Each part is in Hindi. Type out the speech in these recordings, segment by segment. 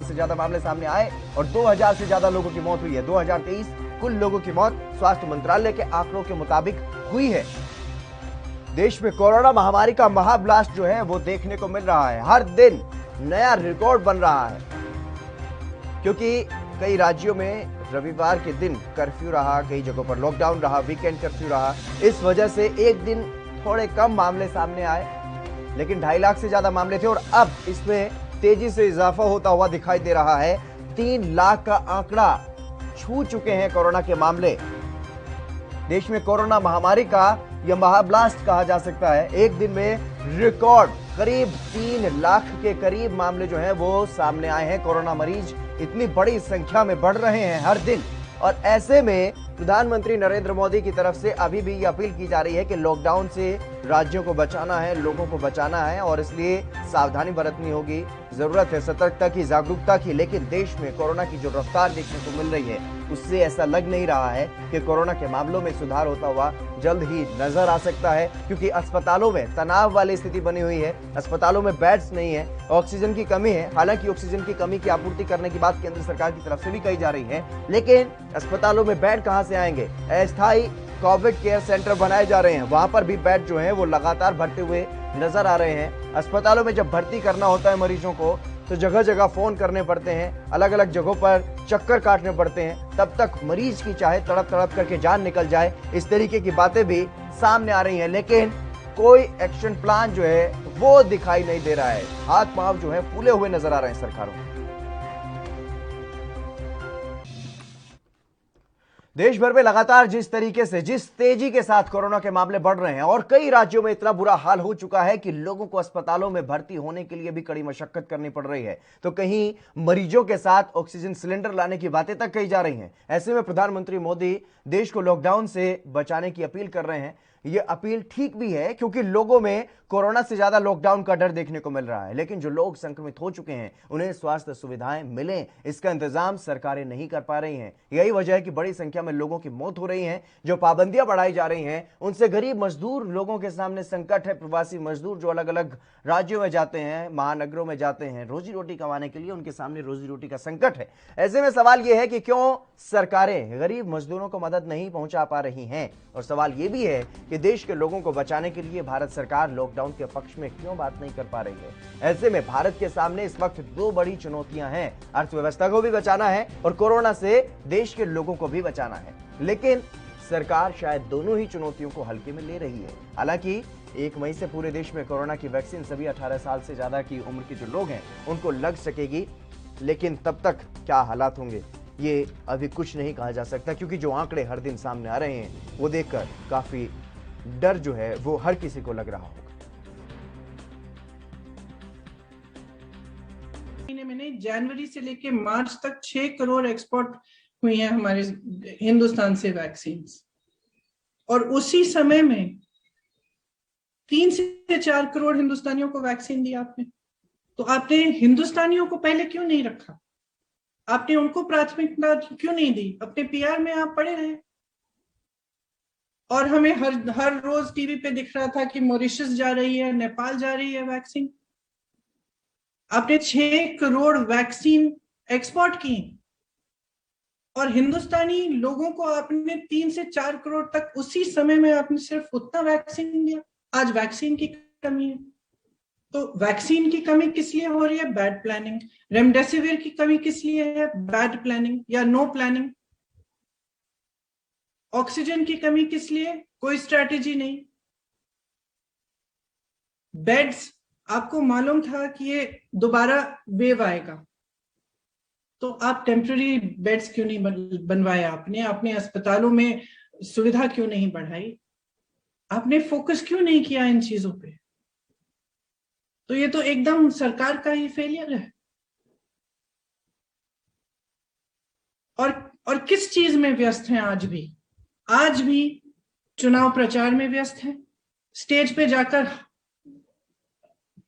से ज्यादा मामले सामने आए और 2000 से ज्यादा लोगों की मौत हुई है। 2023 कुल लोगों की मौत स्वास्थ्य मंत्रालय के आंकड़ों के मुताबिक हुई है। देश में कोरोना महामारी का महाब्लास्ट जो है वो देखने को मिल रहा है। हर दिन नया रिकॉर्ड बन रहा है, क्योंकि कई राज्यों में रविवार के दिन कर्फ्यू रहा, कई जगहों पर लॉकडाउन रहा, वीकेंड कर्फ्यू रहा। इस वजह से एक दिन थोड़े कम मामले सामने आए, लेकिन 2.5 लाख से ज्यादा मामले थे और अब इसमें तेजी से इजाफा होता हुआ दिखाई दे रहा है। 3 लाख का आंकड़ा छू चुके हैं कोरोना के मामले। देश में कोरोना महामारी का यह महाब्लास्ट कहा जा सकता है। एक दिन में रिकॉर्ड करीब 3 लाख के करीब मामले जो हैं वो सामने आए हैं। कोरोना मरीज इतनी बड़ी संख्या में बढ़ रहे हैं हर दिन, और ऐसे में प्रधानमंत्री नरेंद्र मोदी की तरफ से अभी भी ये अपील की जा रही है कि लॉकडाउन से राज्यों को बचाना है, लोगों को बचाना है, और इसलिए सावधानी बरतनी होगी। जरूरत है सतर्कता की, जागरूकता की। लेकिन देश में कोरोना की जो रफ्तार देखने को मिल रही है उससे ऐसा लग नहीं रहा है कि कोरोना के मामलों में सुधार होता हुआ जल्द ही नजर आ सकता है, क्योंकि अस्पतालों में तनाव वाली स्थिति बनी हुई है। अस्पतालों में बेड्स नहीं है, ऑक्सीजन की कमी है। हालांकि ऑक्सीजन की कमी की आपूर्ति करने की बात केंद्र सरकार की तरफ से भी कही जा रही है, लेकिन अस्पतालों में बेड कहां से आएंगे? अस्थायी कोविड केयर सेंटर बनाए जा रहे हैं, वहां पर भी बेड जो है वो लगातार भरते हुए नजर आ रहे हैं। अस्पतालों में जब भर्ती करना होता है मरीजों को तो जगह जगह फोन करने पड़ते हैं, अलग अलग जगहों पर चक्कर काटने पड़ते हैं, तब तक मरीज की चाहे तड़प तड़प करके जान निकल जाए। इस तरीके की बातें भी सामने आ रही हैं, लेकिन कोई एक्शन प्लान जो है वो दिखाई नहीं दे रहा है। हाथ पांव जो है फूले हुए नजर आ रहे हैं सरकारों के। देश भर में लगातार जिस तरीके से, जिस तेजी के साथ कोरोना के मामले बढ़ रहे हैं और कई राज्यों में इतना बुरा हाल हो चुका है कि लोगों को अस्पतालों में भर्ती होने के लिए भी कड़ी मशक्कत करनी पड़ रही है, तो कहीं मरीजों के साथ ऑक्सीजन सिलेंडर लाने की बातें तक कही जा रही हैं। ऐसे में प्रधानमंत्री मोदी देश को लॉकडाउन से बचाने की अपील कर रहे हैं। यह अपील ठीक भी है, क्योंकि लोगों में कोरोना से ज्यादा लॉकडाउन का डर देखने को मिल रहा है। लेकिन जो लोग संक्रमित हो चुके हैं उन्हें स्वास्थ्य सुविधाएं मिलें, इसका इंतजाम सरकारें नहीं कर पा रही हैं। यही वजह है कि बड़ी संख्या में लोगों की मौत हो रही है। जो पाबंदियां बढ़ाई जा रही हैं उनसे गरीब मजदूर लोगों के सामने संकट है। प्रवासी मजदूर जो अलग अलग राज्यों में जाते हैं, महानगरों में जाते हैं रोजी रोटी कमाने के लिए, उनके सामने रोजी रोटी का संकट है। ऐसे में सवाल यह है कि क्यों सरकारें गरीब मजदूरों को मदद नहीं पहुंचा पा रही हैं, और सवाल यह भी है कि देश के लोगों को बचाने के लिए भारत सरकार लॉकडाउन के पक्ष में क्यों बात नहीं कर पा रही है। ऐसे में भारत के सामने इस वक्त 2 बड़ी चुनौतियां हैं। अर्थव्यवस्था को भी बचाना है और कोरोना से देश के लोगों को भी बचाना है, लेकिन सरकार शायद दोनों ही चुनौतियों को हल्के में ले रही है। हालांकि 1 मई से पूरे देश में कोरोना की वैक्सीन सभी 18 साल से ज्यादा की उम्र के जो लोग हैं उनको लग सकेगी, लेकिन तब तक क्या हालात होंगे ये अभी कुछ नहीं कहा जा सकता, क्योंकि जो आंकड़े हर दिन सामने आ रहे हैं वो देखकर काफी डर जो है वो हर किसी को लग रहा होगा। महीने जनवरी से लेकर मार्च तक 6 करोड़ एक्सपोर्ट हुई हैं हमारे हिंदुस्तान से वैक्सीन, और उसी समय में 3 से 4 करोड़ हिंदुस्तानियों को वैक्सीन दी आपने। तो आपने हिंदुस्तानियों को पहले क्यों नहीं रखा? आपने उनको प्राथमिकता क्यों नहीं दी? अपने पीआर में आप पड़े रहे, और हमें हर रोज टीवी पे दिख रहा था कि मॉरिशस जा रही है, नेपाल जा रही है वैक्सीन। आपने 6 करोड़ वैक्सीन एक्सपोर्ट की, और हिंदुस्तानी लोगों को आपने 3 से 4 करोड़ तक उसी समय में आपने सिर्फ उतना वैक्सीन दिया। आज वैक्सीन की कमी है, तो वैक्सीन की कमी किस लिए हो रही है? Bad planning. रेमडेसिविर की कमी किस लिए है? बैड प्लानिंग या नो प्लानिंग। ऑक्सीजन की कमी किस लिए? कोई स्ट्रैटेजी नहीं। बेड्स, आपको मालूम था कि ये दोबारा वेव आएगा, तो आप टेम्पररी बेड्स क्यों नहीं बनवाए? आपने अस्पतालों में सुविधा क्यों नहीं बढ़ाई? आपने फोकस क्यों नहीं किया इन चीजों पे? तो ये तो एकदम सरकार का ही फेलियर है। और किस चीज में व्यस्त हैं आज भी चुनाव प्रचार में व्यस्त हैं, स्टेज पे जाकर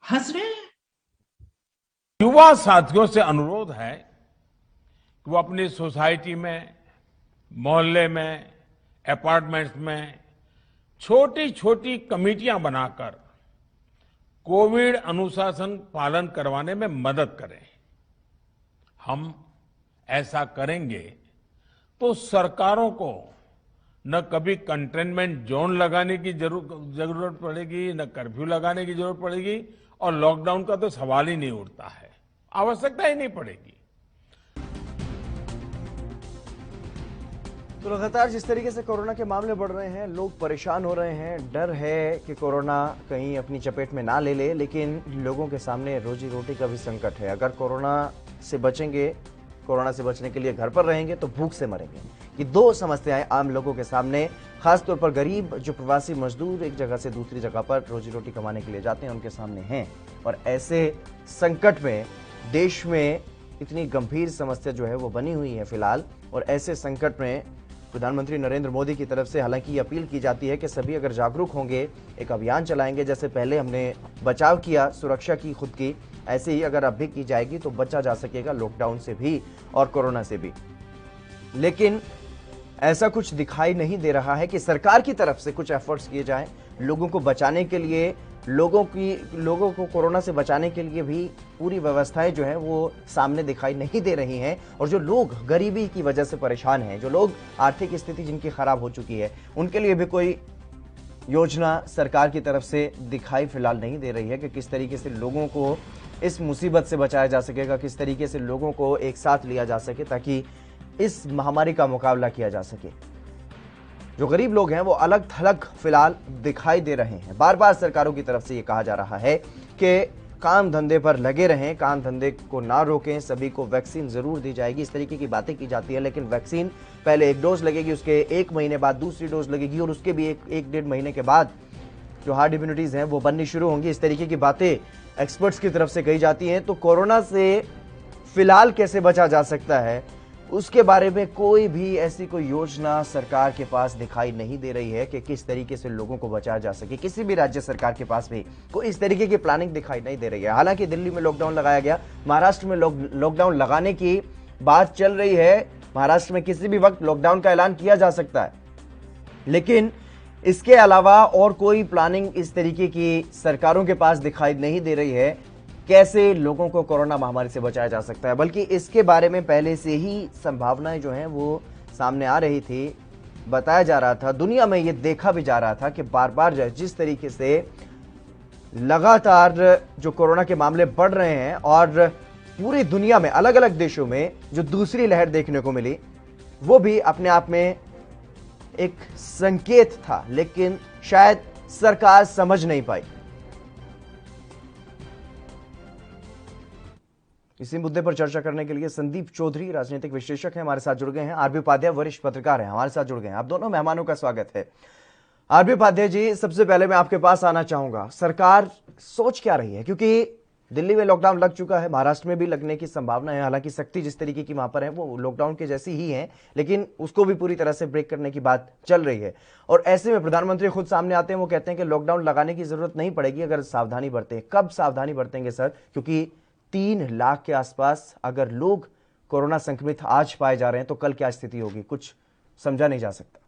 हंस रहे हैं। युवा साथियों से अनुरोध है कि वो अपनी सोसाइटी में, मोहल्ले में, अपार्टमेंट्स में छोटी छोटी कमेटियां बनाकर कोविड अनुशासन पालन करवाने में मदद करें। हम ऐसा करेंगे तो सरकारों को न कभी कंटेनमेंट जोन लगाने की जरूरत पड़ेगी, न कर्फ्यू लगाने की जरूरत पड़ेगी, और लॉकडाउन का तो सवाल ही नहीं उठता है, आवश्यकता ही नहीं पड़ेगी। तो लगातार जिस तरीके से कोरोना के मामले बढ़ रहे हैं, लोग परेशान हो रहे हैं, डर है कि कोरोना कहीं अपनी चपेट में ना ले ले, लेकिन लोगों के सामने रोजी रोटी का भी संकट है। अगर कोरोना से बचेंगे, कोरोना से बचने के लिए घर पर रहेंगे तो भूख से मरेंगे। ये दो समस्याएं आम लोगों के सामने, खासतौर पर गरीब जो प्रवासी मजदूर एक जगह से दूसरी जगह पर रोजी रोटी कमाने के लिए जाते हैं, उनके सामने हैं। और ऐसे संकट में देश में इतनी गंभीर समस्या जो है वो बनी हुई है फिलहाल, और ऐसे संकट में प्रधानमंत्री नरेंद्र मोदी की तरफ से हालांकि ये अपील की जाती है कि सभी अगर जागरूक होंगे, एक अभियान चलाएंगे, जैसे पहले हमने बचाव किया, सुरक्षा की खुद की, ऐसे ही अगर अब भी की जाएगी तो बचा जा सकेगा लॉकडाउन से भी और कोरोना से भी। लेकिन ऐसा कुछ दिखाई नहीं दे रहा है कि सरकार की तरफ से कुछ एफर्ट्स किए जाएं लोगों को बचाने के लिए, लोगों को कोरोना से बचाने के लिए भी पूरी व्यवस्थाएं जो है वो सामने दिखाई नहीं दे रही हैं। और जो लोग गरीबी की वजह से परेशान हैं, जो लोग आर्थिक स्थिति जिनकी खराब हो चुकी है, उनके लिए भी कोई योजना सरकार की तरफ से दिखाई फिलहाल नहीं दे रही है कि किस तरीके से लोगों को इस मुसीबत से बचाया जा सकेगा, किस तरीके से लोगों को एक साथ लिया जा सके ताकि इस महामारी का मुकाबला किया जा सके। जो गरीब लोग हैं वो अलग थलग फिलहाल दिखाई दे रहे हैं। बार बार सरकारों की तरफ से ये कहा जा रहा है कि काम धंधे पर लगे रहें, काम धंधे को ना रोकें, सभी को वैक्सीन जरूर दी जाएगी, इस तरीके की बातें की जाती है। लेकिन वैक्सीन पहले एक डोज लगेगी, उसके 1 महीने बाद दूसरी डोज लगेगी, और उसके भी एक डेढ़ महीने के बाद जो हार्ड इम्यूनिटीज हैं वो बननी शुरू होंगी। इस तरीके की बातें एक्सपर्ट्स की तरफ से कही जाती हैं। तो कोरोना से फिलहाल कैसे बचा जा सकता है, उसके बारे में कोई भी ऐसी कोई योजना सरकार के पास दिखाई नहीं दे रही है कि किस तरीके से लोगों को बचाया जा सके। किसी भी राज्य सरकार के पास भी कोई इस तरीके की प्लानिंग दिखाई नहीं दे रही है। हालांकि दिल्ली में लॉकडाउन लगाया गया, महाराष्ट्र में लॉकडाउन लगाने की बात चल रही है, महाराष्ट्र में किसी भी वक्त लॉकडाउन का ऐलान किया जा सकता है, लेकिन इसके अलावा और कोई प्लानिंग इस तरीके की सरकारों के पास दिखाई नहीं दे रही है कैसे लोगों को कोरोना महामारी से बचाया जा सकता है। बल्कि इसके बारे में पहले से ही संभावनाएं जो हैं वो सामने आ रही थी, बताया जा रहा था, दुनिया में ये देखा भी जा रहा था कि बार बार जिस तरीके से लगातार जो कोरोना के मामले बढ़ रहे हैं और पूरी दुनिया में अलग अलग देशों में जो दूसरी लहर देखने को मिली, वो भी अपने आप में एक संकेत था, लेकिन शायद सरकार समझ नहीं पाई। इसी मुद्दे पर चर्चा करने के लिए संदीप चौधरी राजनीतिक विश्लेषक हैं, हमारे साथ जुड़ गए हैं। आरबी उपाध्याय वरिष्ठ पत्रकार हैं, हमारे साथ जुड़ गए हैं। आप दोनों मेहमानों का स्वागत है। आरबी उपाध्याय जी, सबसे पहले मैं आपके पास आना चाहूंगा, सरकार सोच क्या रही है, क्योंकि दिल्ली में लॉकडाउन लग चुका है, महाराष्ट्र में भी लगने की संभावना है, हालांकि सख्ती जिस तरीके की वहां पर है वो लॉकडाउन के जैसी ही है, लेकिन उसको भी पूरी तरह से ब्रेक करने की बात चल रही है। और ऐसे में प्रधानमंत्री खुद सामने आते हैं, वो कहते हैं कि लॉकडाउन लगाने की जरूरत नहीं पड़ेगी अगर सावधानी बरतें। कब सावधानी बरतेंगे सर, क्योंकि 3 लाख के आसपास अगर लोग कोरोना संक्रमित आज पाए जा रहे हैं तो कल क्या स्थिति होगी, कुछ समझा नहीं जा सकता।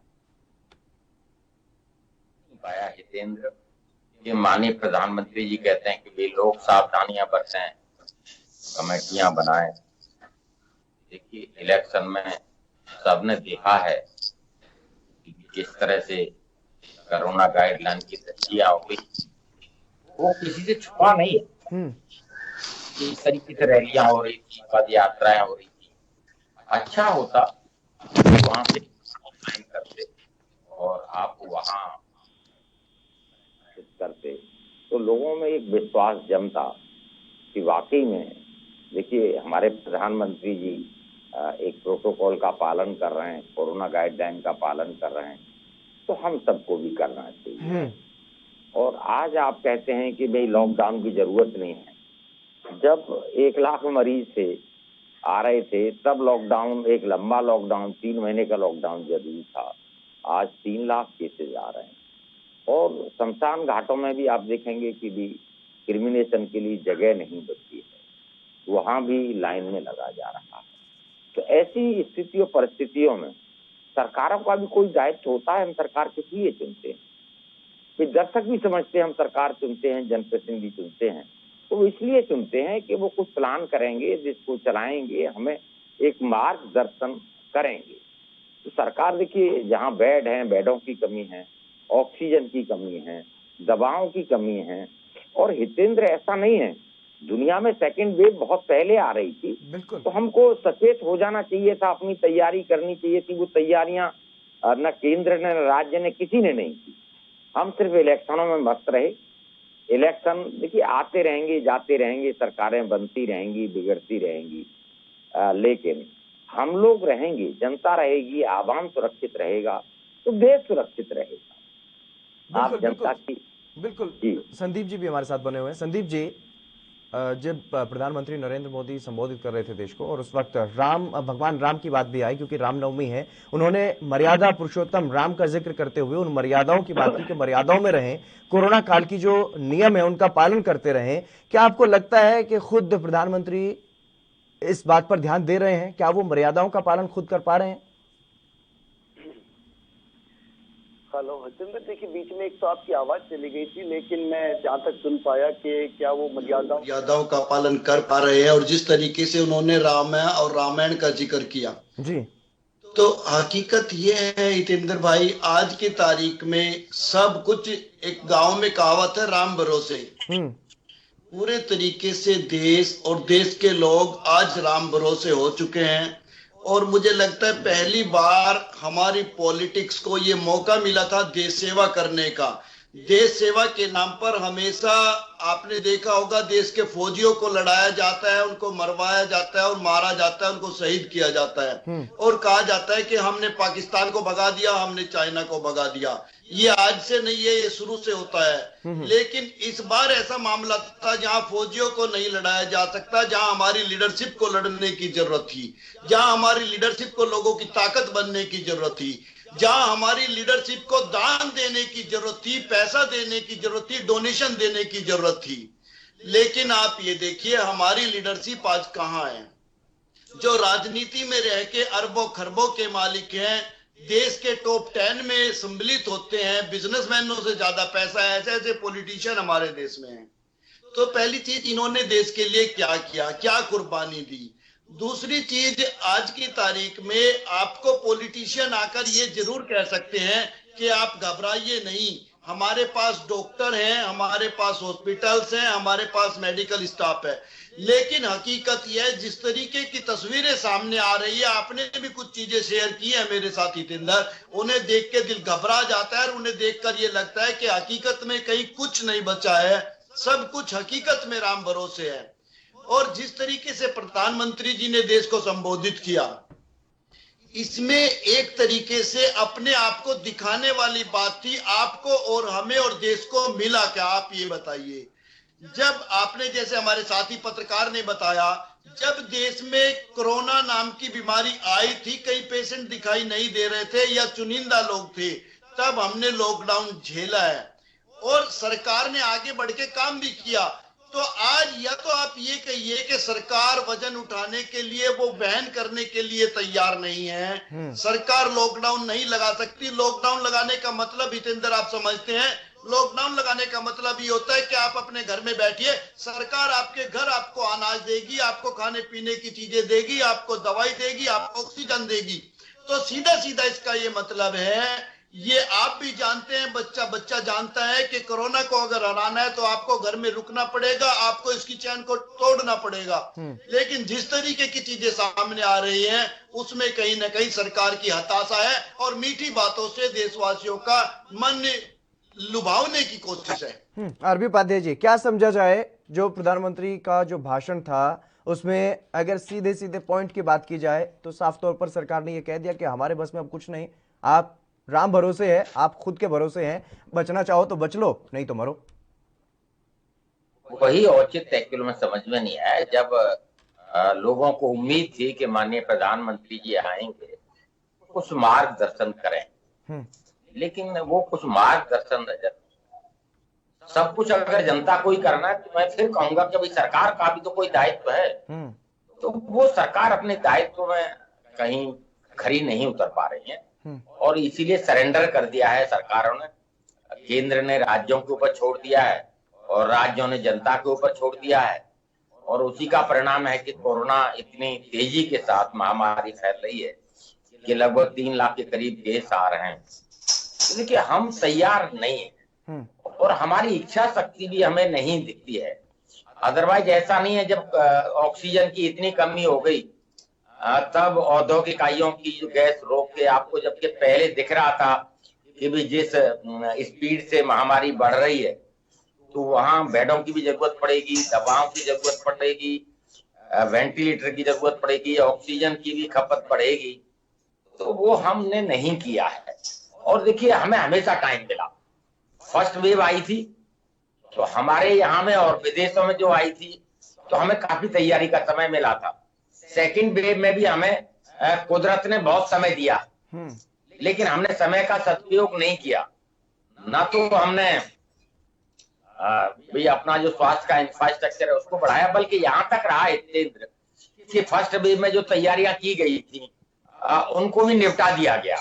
पाया हितेंद्र, ये माननीय प्रधानमंत्री जी कहते हैं कि वे लोग सावधानियां बरतें, कमेटियां बनाएं। देखिए, इलेक्शन में सबने देखा है कि किस तरह से कोरोना गाइडलाइन की धज्जियां हो गई, वो किसी से छुपा नहीं है। इस तरीके से रैलियां हो रही थी, पद यात्राएं हो रही थी। अच्छा होता वहां से ऑनलाइन करते और आप वहां करते तो लोगों में एक विश्वास जमता कि वाकई में, देखिए, हमारे प्रधानमंत्री जी एक प्रोटोकॉल का पालन कर रहे हैं, कोरोना गाइडलाइन का पालन कर रहे हैं, तो हम सबको भी करना चाहिए। और आज आप कहते हैं कि भाई लॉकडाउन की जरूरत नहीं है। जब 1 लाख मरीज से आ रहे थे तब लॉकडाउन, एक लंबा लॉकडाउन, 3 महीने का लॉकडाउन जरूरी था। आज 3 लाख केसेज आ रहे हैं और शमशान घाटों में भी आप देखेंगे कि भी क्रिमिनेशन के लिए जगह नहीं बची है, वहां भी लाइन में लगा जा रहा है। तो ऐसी स्थितियों परिस्थितियों में सरकारों का भी कोई दायित्व होता है। हम सरकार किस लिए चुनते हैं, दर्शक भी समझते हैं हम सरकार चुनते हैं, जनप्रतिनिधि चुनते हैं, तो वो इसलिए चुनते हैं कि वो कुछ प्लान करेंगे, जिसको चलाएंगे, हमें एक मार्गदर्शन करेंगे। तो सरकार देखिए, जहाँ बेड है, बेडों की कमी है, ऑक्सीजन की कमी है, दवाओं की कमी है। और हितेंद्र, ऐसा नहीं है, दुनिया में सेकंड वेव बहुत पहले आ रही थी, बिल्कुल। तो हमको सचेत हो जाना चाहिए था, अपनी तैयारी करनी चाहिए थी। वो तैयारियां न केंद्र ने, न राज्य ने, किसी ने नहीं की। हम सिर्फ इलेक्शनों में मस्त रहे। इलेक्शन देखिए आते रहेंगे, जाते रहेंगे, सरकारें बनती रहेंगी, बिगड़ती रहेंगी, लेकिन हम लोग रहेंगे, जनता रहेगी, आवाम सुरक्षित रहेगा तो देश सुरक्षित रहेगा। आप जनता की बिल्कुल। जी। संदीप जी भी हमारे साथ बने हुए हैं। संदीप जी, जब प्रधानमंत्री नरेंद्र मोदी संबोधित कर रहे थे देश को, और उस वक्त भगवान राम की बात भी आई, क्योंकि रामनवमी है, उन्होंने मर्यादा पुरुषोत्तम राम का जिक्र करते हुए उन मर्यादाओं की बात की कि मर्यादाओं में रहें, कोरोना काल की जो नियम है उनका पालन करते रहें। क्या आपको लगता है कि खुद प्रधानमंत्री इस बात पर ध्यान दे रहे हैं? क्या वो मर्यादाओं का पालन खुद कर पा रहे हैं? हेलो हितेंद्र, देखिए बीच में एक तो आपकी आवाज चली गई थी, लेकिन मैं जहाँ तक सुन पाया कि क्या वो मर्यादाओं का पालन कर पा रहे हैं, और जिस तरीके से उन्होंने राम और रामायण का जिक्र किया जी, तो हकीकत ये है हितेंद्र भाई, आज की तारीख में सब कुछ, एक गांव में कहावत है, राम भरोसे। पूरे तरीके से देश और देश के लोग आज राम भरोसे हो चुके हैं। और मुझे लगता है पहली बार हमारी पॉलिटिक्स को ये मौका मिला था देश सेवा करने का। देश सेवा के नाम पर हमेशा आपने देखा होगा, देश के फौजियों को लड़ाया जाता है, उनको मरवाया जाता है और मारा जाता है, उनको शहीद किया जाता है, और कहा जाता है कि हमने पाकिस्तान को भगा दिया, हमने चाइना को भगा दिया। ये आज से नहीं है, ये शुरू से होता है। लेकिन इस बार ऐसा मामला था जहां फौजियों को नहीं लड़ाया जा सकता, जहां हमारी लीडरशिप को लड़ने की जरूरत थी, जहां हमारी लीडरशिप को लोगों की ताकत बनने की जरूरत थी, जहां हमारी लीडरशिप को दान देने की जरूरत थी, पैसा देने की जरूरत थी, डोनेशन देने की जरूरत थी। लेकिन आप ये देखिए हमारी लीडरशिप आज कहां है? जो राजनीति में रह के अरबों खरबों के मालिक हैं, देश के टॉप 10 में सम्मिलित होते हैं, बिजनेसमैनों से ज्यादा पैसा है, ऐसे ऐसे पॉलिटिशियन हमारे देश में हैं। तो पहली चीज, इन्होंने देश के लिए क्या किया, क्या कुर्बानी दी। दूसरी चीज, आज की तारीख में आपको पॉलिटिशियन आकर ये जरूर कह सकते हैं कि आप घबराइए नहीं, हमारे पास डॉक्टर हैं, हमारे पास हॉस्पिटल्स हैं, हमारे पास मेडिकल स्टाफ है। लेकिन हकीकत यह है, जिस तरीके की तस्वीरें सामने आ रही है, आपने भी कुछ चीजें शेयर की है मेरे साथ हितेंद्र, उन्हें देख के दिल घबरा जाता है, और उन्हें देखकर ये लगता है कि हकीकत में कहीं कुछ नहीं बचा है, सब कुछ हकीकत में राम भरोसे है। और जिस तरीके से प्रधानमंत्री जी ने देश को संबोधित किया, इसमें एक तरीके से अपने आप को दिखाने वाली बात थी। आपको और हमें और देश को मिला क्या, आप ये बताइए। जब आपने, जैसे हमारे साथी पत्रकार ने बताया, जब देश में कोरोना नाम की बीमारी आई थी, कई पेशेंट दिखाई नहीं दे रहे थे या चुनिंदा लोग थे, तब हमने लॉकडाउन झेला है और सरकार ने आगे बढ़ के काम भी किया। तो आज या तो आप ये कहिए कि सरकार वजन उठाने के लिए, वो वहन करने के लिए तैयार नहीं है, सरकार लॉकडाउन नहीं लगा सकती। लॉकडाउन लगाने का मतलब हितेंद्र आप समझते हैं, लॉकडाउन लगाने का मतलब ये होता है कि आप अपने घर में बैठिए, सरकार आपके घर आपको अनाज देगी, आपको खाने पीने की चीजें देगी, आपको दवाई देगी, आपको ऑक्सीजन देगी। तो सीधा सीधा इसका ये मतलब है, ये आप भी जानते हैं, बच्चा बच्चा जानता है कि कोरोना को अगर हराना है तो आपको घर में रुकना पड़ेगा, आपको इसकी चैन को तोड़ना पड़ेगा। लेकिन जिस तरीके की चीजें सामने आ रही हैं, उसमें कहीं ना कहीं सरकार की हताशा है और मीठी बातों से देशवासियों का मन लुभावने की कोशिश है। आरबी उपाध्याय जी, क्या समझा जाए जो प्रधानमंत्री का जो भाषण था, उसमें अगर सीधे सीधे पॉइंट की बात की जाए तो साफ तौर पर सरकार ने यह कह दिया कि हमारे बस में अब कुछ नहीं, आप राम भरोसे है, आप खुद के भरोसे हैं, बचना चाहो तो बच लो, नहीं तो मरो। वही औचित्य एक्चुअल में समझ में नहीं आया। जब लोगों को उम्मीद थी कि माननीय प्रधानमंत्री जी आएंगे, कुछ मार्गदर्शन करें, लेकिन वो कुछ मार्गदर्शन नजर, सब कुछ अगर जनता को ही करना है तो मैं फिर कहूंगा कि भाई सरकार का भी तो कोई दायित्व है। तो वो सरकार अपने दायित्व में कहीं खरी नहीं उतर पा रही है और इसीलिए सरेंडर कर दिया है सरकारों ने, केंद्र ने राज्यों के ऊपर छोड़ दिया है और राज्यों ने जनता के ऊपर छोड़ दिया है, और उसी का परिणाम है कि कोरोना इतनी तेजी के साथ महामारी फैल रही है कि लगभग 3 लाख के करीब केस आ रहे हैं। तो देखिए, हम तैयार नहीं है और हमारी इच्छा शक्ति भी हमें नहीं दिखती है। अदरवाइज ऐसा नहीं है, जब ऑक्सीजन की इतनी कमी हो गई तब औद्योगिक इकाइयों की गैस रोक के आपको, जबकि पहले दिख रहा था कि भी जिस स्पीड से महामारी बढ़ रही है तो वहां बेडों की भी जरूरत पड़ेगी, दवाओं की जरूरत पड़ेगी, वेंटिलेटर की जरूरत पड़ेगी, ऑक्सीजन की भी खपत बढ़ेगी, तो वो हमने नहीं किया है। और देखिए, हमें हमेशा टाइम मिला। फर्स्ट वेव आई थी तो हमारे यहाँ में और विदेशों में जो आई थी तो हमें काफी तैयारी का समय मिला था। सेकंड वेव में भी हमें कुदरत ने बहुत समय दिया, लेकिन हमने समय का सदुपयोग नहीं किया। ना तो हमने भी अपना जो स्वास्थ्य का इंफ्रास्ट्रक्चर है उसको बढ़ाया, बल्कि यहाँ तक रहा हितेंद्र कि फर्स्ट वेव में जो तैयारियां की गई थी उनको भी निपटा दिया गया।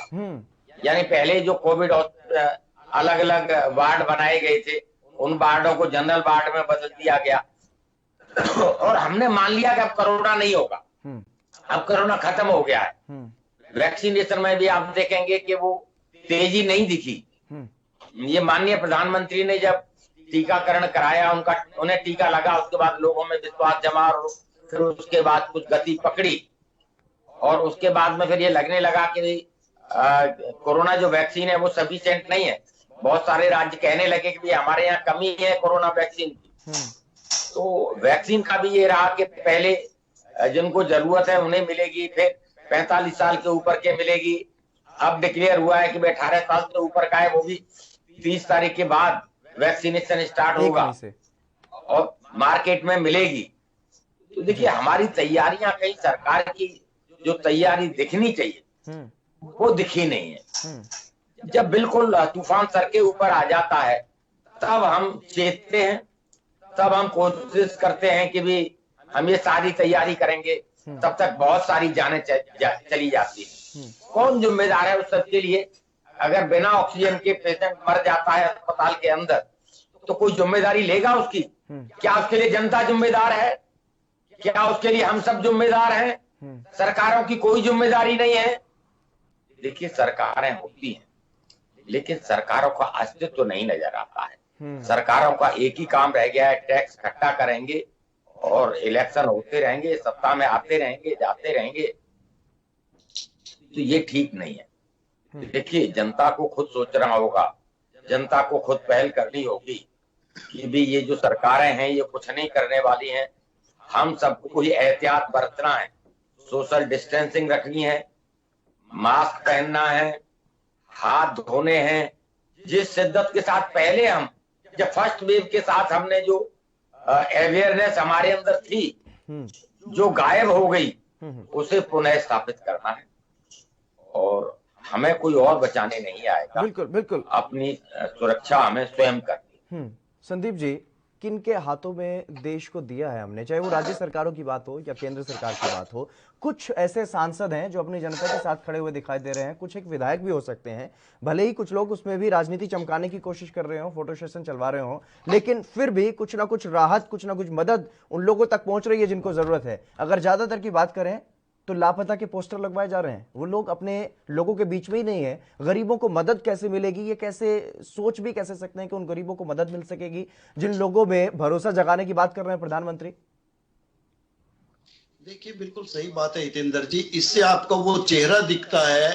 यानी पहले जो कोविड अलग अलग वार्ड बनाए गए थे, उन वार्डों को जनरल वार्ड में बदल दिया गया और हमने मान लिया कि अब कोरोना नहीं होगा, अब कोरोना खत्म हो गया है। वैक्सीनेशन में भी आप देखेंगे कि वो तेजी नहीं दिखी। ये माननीय प्रधानमंत्री ने जब टीकाकरण कराया, उन्हें टीका लगा, उसके बाद लोगों में विश्वास जमा और फिर उसके बाद कुछ गति पकड़ी और उसके बाद में फिर ये लगने लगा कि कोरोना जो वैक्सीन है वो सफिशिएंट नहीं है। बहुत सारे राज्य कहने लगे कि हमारे यहाँ कमी है कोरोना वैक्सीन की। तो वैक्सीन का भी ये रहा कि पहले जिनको जरूरत है उन्हें मिलेगी, फिर 45 साल के ऊपर के मिलेगी। अब डिक्लेयर हुआ है कि 18 साल से ऊपर का है वो भी 30 तारीख के बाद वैक्सीनेशन स्टार्ट होगा और मार्केट में मिलेगी। तो देखिए, हमारी तैयारियां कहीं सरकार की जो तैयारी दिखनी चाहिए वो दिखी नहीं है। जब बिल्कुल तूफान सर के ऊपर आ जाता है तब हम चेतते हैं, तब हम कोशिश करते हैं कि भी हम ये सारी तैयारी करेंगे, तब तक बहुत सारी जानें चली जाती है। कौन जिम्मेदार है उस सब के लिए? अगर बिना ऑक्सीजन के पेशेंट मर जाता है अस्पताल के अंदर तो कोई जिम्मेदारी लेगा उसकी? क्या उसके लिए जनता जिम्मेदार है? क्या उसके लिए हम सब जिम्मेदार हैं? सरकारों की कोई जिम्मेदारी नहीं है। देखिए, सरकारें होती हैं लेकिन सरकारों का अस्तित्व तो नहीं नजर आता है। सरकारों का एक ही काम रह गया है, टैक्स इकट्ठा करेंगे और इलेक्शन होते रहेंगे, सत्ता में आते रहेंगे, जाते रहेंगे। तो ये ठीक नहीं है। देखिए, जनता को खुद सोचना होगा, जनता को खुद पहल करनी होगी कि भी ये जो सरकारें हैं ये कुछ नहीं करने वाली हैं। हम सबको ये एहतियात बरतना है, सोशल डिस्टेंसिंग रखनी है, मास्क पहनना है, हाथ धोने हैं। जिस शिद्दत के साथ पहले हम जब फर्स्ट वेव के साथ हमने जो अवेयरनेस हमारे अंदर थी जो गायब हो गई, उसे पुनः स्थापित करना है और हमें कोई और बचाने नहीं आएगा। बिल्कुल बिल्कुल, अपनी सुरक्षा हमें स्वयं करनी। संदीप जी, किन के हाथों में देश को दिया है हमने, चाहे वो राज्य सरकारों की बात हो या केंद्र सरकार की बात हो। कुछ ऐसे सांसद हैं जो अपनी जनता के साथ खड़े हुए दिखाई दे रहे हैं, कुछ एक विधायक भी हो सकते हैं, भले ही कुछ लोग उसमें भी राजनीति चमकाने की कोशिश कर रहे हो, फोटो सेशन चलवा रहे हो, लेकिन फिर भी कुछ ना कुछ राहत, कुछ ना कुछ मदद उन लोगों तक पहुंच रही है जिनको जरूरत है। अगर ज्यादातर की बात करें तो लापता के पोस्टर लगवाए जा रहे हैं, वो लोग अपने लोगों के बीच में ही नहीं है। गरीबों को मदद कैसे मिलेगी, ये कैसे सोच भी कैसे सकते हैं कि उन गरीबों को मदद मिल सकेगी जिन लोगों में भरोसा जगाने की बात कर रहे हैं प्रधानमंत्री? देखिए, बिल्कुल सही बात है हितेंद्र जी। इससे आपको वो चेहरा दिखता है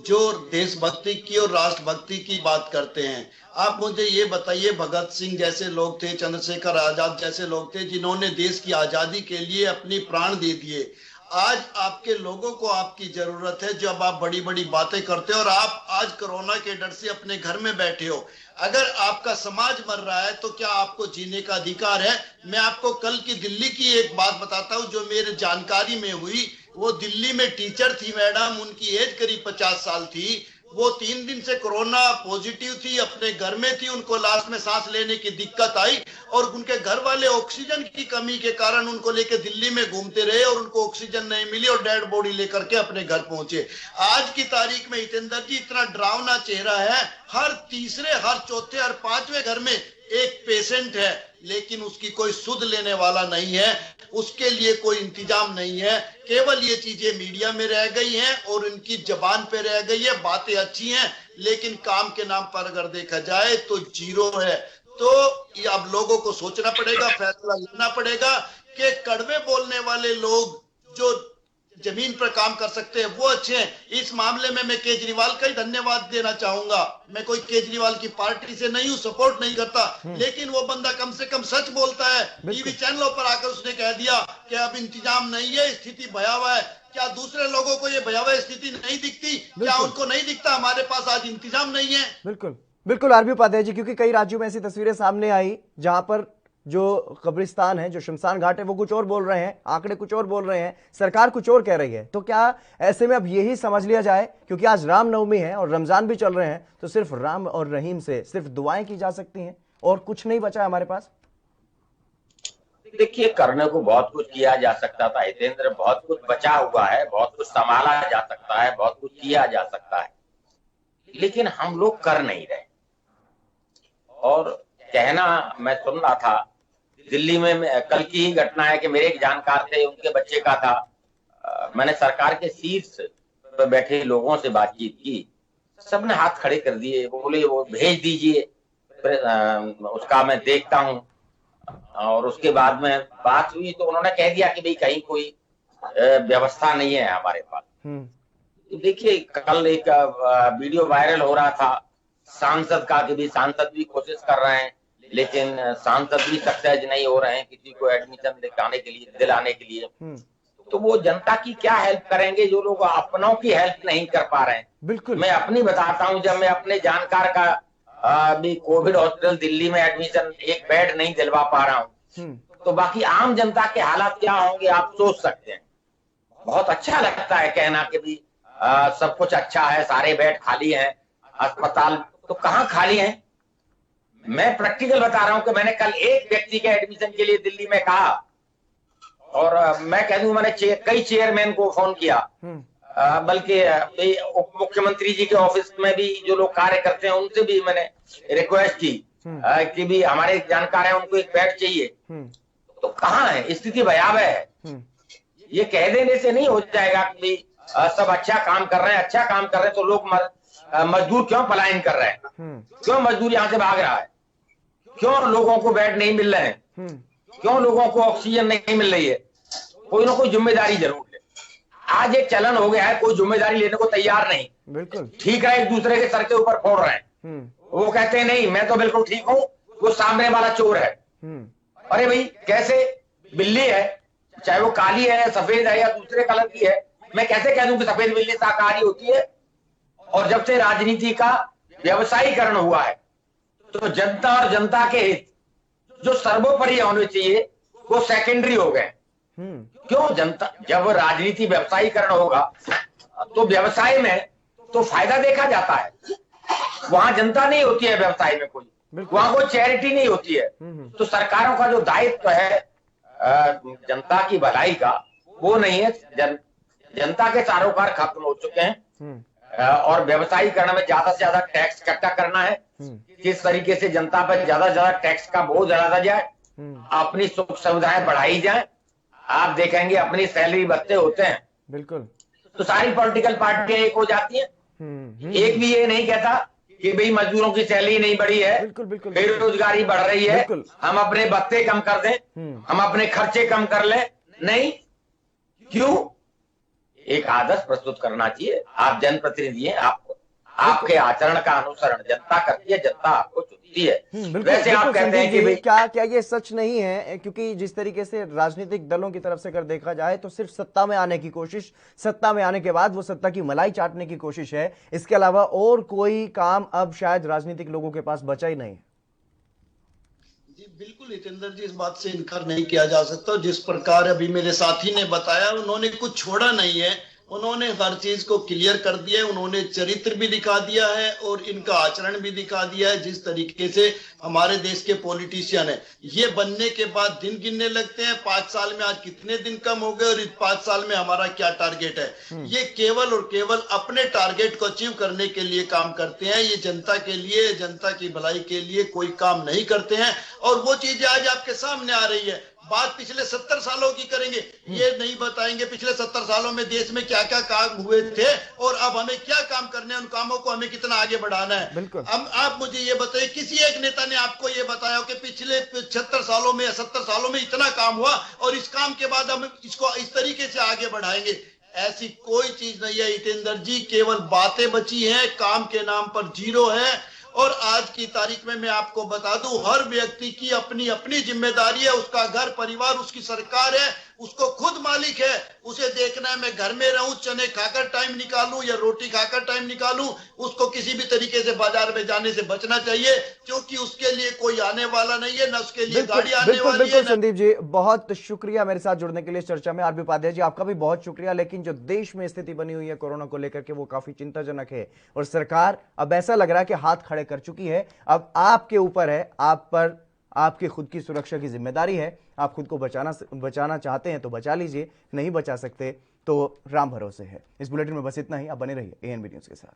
जो देशभक्ति की और राष्ट्रभक्ति की बात करते हैं। आप मुझे ये बताइए, भगत सिंह जैसे लोग थे, चंद्रशेखर आजाद जैसे लोग थे जिन्होंने देश की आजादी के लिए अपनी प्राण दे दिए। आज आपके लोगों को आपकी जरूरत है। जब आप बड़ी बड़ी बातें करते हो और आप आज कोरोना के डर से अपने घर में बैठे हो, अगर आपका समाज मर रहा है तो क्या आपको जीने का अधिकार है? मैं आपको कल की दिल्ली की एक बात बताता हूं जो मेरे जानकारी में हुई। वो दिल्ली में टीचर थी मैडम, उनकी एज करीब 50 साल थी। वो 3 दिन से कोरोना पॉजिटिव थी, अपने घर में थी, उनको लास्ट में सांस लेने की दिक्कत आई और उनके घर वाले ऑक्सीजन की कमी के कारण उनको लेकर दिल्ली में घूमते रहे और उनको ऑक्सीजन नहीं मिली और डेड बॉडी लेकर के अपने घर पहुंचे। आज की तारीख में हितेंद्र जी इतना डरावना चेहरा है, हर तीसरे, हर चौथे, हर 5वें घर में एक पेशेंट है। लेकिन उसकी कोई सुध लेने वाला नहीं है, उसके लिए कोई इंतजाम नहीं है। केवल ये चीजें मीडिया में रह गई हैं और उनकी जबान पे रह गई है। बातें अच्छी हैं लेकिन काम के नाम पर अगर देखा जाए तो जीरो है। तो अब लोगों को सोचना पड़ेगा, फैसला लेना पड़ेगा कि कड़वे बोलने वाले लोग जो जमीन पर काम कर सकते हैं वो अच्छे हैं। इस मामले में मैं केजरीवाल का ही धन्यवाद देना चाहूंगा। मैं कोई केजरीवाल की पार्टी से नहीं हूं, सपोर्ट नहीं करता, लेकिन वो बंदा कम से कम सच बोलता है। टीवी चैनलों पर आकर उसने कह दिया कि अब इंतजाम नहीं है, स्थिति भयावह है। क्या दूसरे लोगों को ये भयावह स्थिति नहीं दिखती? क्या उनको नहीं दिखता हमारे पास आज इंतजाम नहीं है? बिल्कुल बिल्कुल आरबी उपाध्याय जी, क्योंकि कई राज्यों में ऐसी तस्वीरें सामने आई जहां पर जो कब्रिस्तान है, जो शमशान घाट है, वो कुछ और बोल रहे हैं, आंकड़े कुछ और बोल रहे हैं, सरकार कुछ और कह रही है। तो क्या ऐसे में अब यही समझ लिया जाए, क्योंकि आज रामनवमी है और रमजान भी चल रहे हैं, तो सिर्फ राम और रहीम से सिर्फ दुआएं की जा सकती हैं और कुछ नहीं बचा है हमारे पास? देखिए, करने को बहुत कुछ किया जा सकता था हितेंद्र, बहुत कुछ बचा हुआ है, बहुत कुछ संभाला जा सकता है, बहुत कुछ किया जा सकता है, लेकिन हम लोग कर नहीं रहे। और कहना, मैं सुन रहा था दिल्ली में कल की ही घटना है कि मेरे एक जानकार थे, उनके बच्चे का था। मैंने सरकार के शीर्ष पर बैठे लोगों से बातचीत की, सबने हाथ खड़े कर दिए, बोले वो भेज दीजिए, उसका मैं देखता हूं। और उसके बाद में बात हुई तो उन्होंने कह दिया कि भाई कहीं कोई व्यवस्था नहीं है हमारे पास। तो देखिए, कल एक वीडियो वायरल हो रहा था सांसद का कि भी सांसद भी कोशिश कर रहे हैं, लेकिन सांसद भी सक्सेस नहीं हो रहे हैं किसी को एडमिशन दिलाने के लिए। तो वो जनता की क्या हेल्प करेंगे जो लोग अपनों की हेल्प नहीं कर पा रहे हैं? बिल्कुल, मैं अपनी बताता हूं, जब मैं अपने जानकार का भी कोविड हॉस्पिटल दिल्ली में एडमिशन एक बेड नहीं दिलवा पा रहा हूं, तो बाकी आम जनता के हालात क्या होंगे आप सोच सकते हैं। बहुत अच्छा लगता है कहना कि भी सब कुछ अच्छा है, सारे बेड खाली हैं, अस्पताल तो कहाँ खाली हैं? मैं प्रैक्टिकल बता रहा हूं कि मैंने कल एक व्यक्ति के एडमिशन के लिए दिल्ली में कहा, और मैं कह दूं मैंने कई चेयरमैन को फोन किया, बल्कि उप मुख्यमंत्री जी के ऑफिस में भी जो लोग कार्य करते हैं उनसे भी मैंने रिक्वेस्ट की कि भी हमारे जानकार हैं, उनको एक बेड चाहिए। तो कहाँ है? स्थिति भयावह है। ये कह देने से नहीं हो जाएगा कि सब अच्छा काम कर रहे हैं, अच्छा काम कर रहे हैं तो लोग मजदूर क्यों पलायन कर रहे हैं? क्यों मजदूर यहाँ से भाग रहा है? क्यों लोगों को बेड नहीं मिल रहे हैं? क्यों लोगों को ऑक्सीजन नहीं मिल रही है? कोई ना कोई जिम्मेदारी जरूर ले। आज एक चलन हो गया है, कोई जिम्मेदारी लेने को तैयार नहीं। बिल्कुल ठीक है, एक दूसरे के सर के ऊपर फोड़ रहे हैं। वो कहते हैं नहीं मैं तो बिल्कुल ठीक हूँ, वो सामने वाला चोर है। अरे भाई, कैसे? बिल्ली है, चाहे वो काली है, सफेद है या दूसरे कलर की है, मैं कैसे कह दूं कि सफेद बिल्ली शाकाहारी होती है? और जब से राजनीति का व्यवसायीकरण हुआ है तो जनता और जनता के हित जो सर्वोपरि होने चाहिए वो सेकेंडरी हो गए। क्यों? जनता, जब राजनीति व्यवसायीकरण होगा तो व्यवसाय में तो फायदा देखा जाता है, वहां जनता नहीं होती है व्यवसाय में, कोई वहां कोई चैरिटी नहीं होती है। तो सरकारों का जो दायित्व है जनता की भलाई का, वो नहीं है। जनता के सारोकार खत्म हो चुके हैं और व्यवसायीकरण में ज्यादा से ज्यादा टैक्स इकट्ठा करना है। किस तरीके से जनता पर ज्यादा से ज्यादा टैक्स का बोझ डाला जाए, अपनी सुख सुविधाएं बढ़ाई जाए। आप देखेंगे अपनी सैलरी भत्ते होते हैं, बिल्कुल, तो सारी पॉलिटिकल पार्टियां एक हो जाती हैं। एक भी ये नहीं कहता कि भाई मजदूरों की सैलरी नहीं बढ़ी है, बिल्कुल बिल्कुल, बेरोजगारी बढ़ रही है, हम अपने भत्ते कम कर दें, हम अपने खर्चे कम कर लें। नहीं, क्यों? एक आदर्श प्रस्तुत करना चाहिए। आप जनप्रतिनिधि हैं, आपके आचरण का अनुसरण जनता करती है, जनता आपको चुनती है। वैसे आप कहते हैं कि क्या ये सच नहीं है? क्योंकि जिस तरीके से राजनीतिक दलों की तरफ से अगर देखा जाए तो सिर्फ सत्ता में आने की कोशिश, सत्ता में आने के बाद वो सत्ता की मलाई चाटने की कोशिश है, इसके अलावा और कोई काम अब शायद राजनीतिक लोगों के पास बचा ही नहीं। जी बिल्कुल हितेंद्र जी, इस बात से इनकार नहीं किया जा सकता। जिस प्रकार अभी मेरे साथी ने बताया, उन्होंने कुछ छोड़ा नहीं है। उन्होंने हर चीज को क्लियर कर दिया है, उन्होंने चरित्र भी दिखा दिया है और इनका आचरण भी दिखा दिया है। जिस तरीके से हमारे देश के पॉलिटिशियन है, ये बनने के बाद दिन गिनने लगते हैं, 5 साल में आज कितने दिन कम हो गए और इस 5 साल में हमारा क्या टारगेट है। ये केवल और केवल अपने टारगेट को अचीव करने के लिए काम करते हैं। ये जनता के लिए, जनता की भलाई के लिए कोई काम नहीं करते हैं और वो चीजें आज आपके सामने आ रही है। बात पिछले 70 सालों की करेंगे, ये नहीं बताएंगे पिछले 70 सालों में देश में क्या क्या काम हुए थे और अब हमें क्या काम करने हैं, उन कामों को हमें कितना आगे बढ़ाना है। बिल्कुल। अब आप मुझे ये बताइए, किसी एक नेता ने आपको ये बताया कि पिछले 76 सालों में या 70 सालों में इतना काम हुआ और इस काम के बाद हम इसको इस तरीके से आगे बढ़ाएंगे? ऐसी कोई चीज नहीं है हितेंद्र जी, केवल बातें बची हैं, काम के नाम पर जीरो है। और आज की तारीख में मैं आपको बता दूं, हर व्यक्ति की अपनी अपनी जिम्मेदारी है। उसका घर परिवार, उसकी सरकार है, उसको खुद मालिक है। उसे देखना है मैं घर में रहूं, चने खाकर टाइम निकालूं या रोटी खाकर टाइम निकालूं। उसको किसी भी तरीके से बाजार में जाने से बचना चाहिए, क्योंकि उसके लिए कोई आने वाला नहीं है, न उसके लिए गाड़ी आने वाली है। बिल्कुल संदीप जी, बहुत शुक्रिया मेरे साथ जुड़ने के लिए इस चर्चा में। आरबी उपाध्याय जी, आपका भी बहुत शुक्रिया। लेकिन जो देश में स्थिति बनी हुई है कोरोना को लेकर के, वो काफी चिंताजनक है और सरकार अब ऐसा लग रहा है कि हाथ खड़े कर चुकी है। अब आपके ऊपर है, आप पर आपकी खुद की सुरक्षा की जिम्मेदारी है। आप खुद को बचाना चाहते हैं तो बचा लीजिए, नहीं बचा सकते तो राम भरोसे है। इस बुलेटिन में बस इतना ही। आप बने रहिए एएनबी न्यूज के साथ।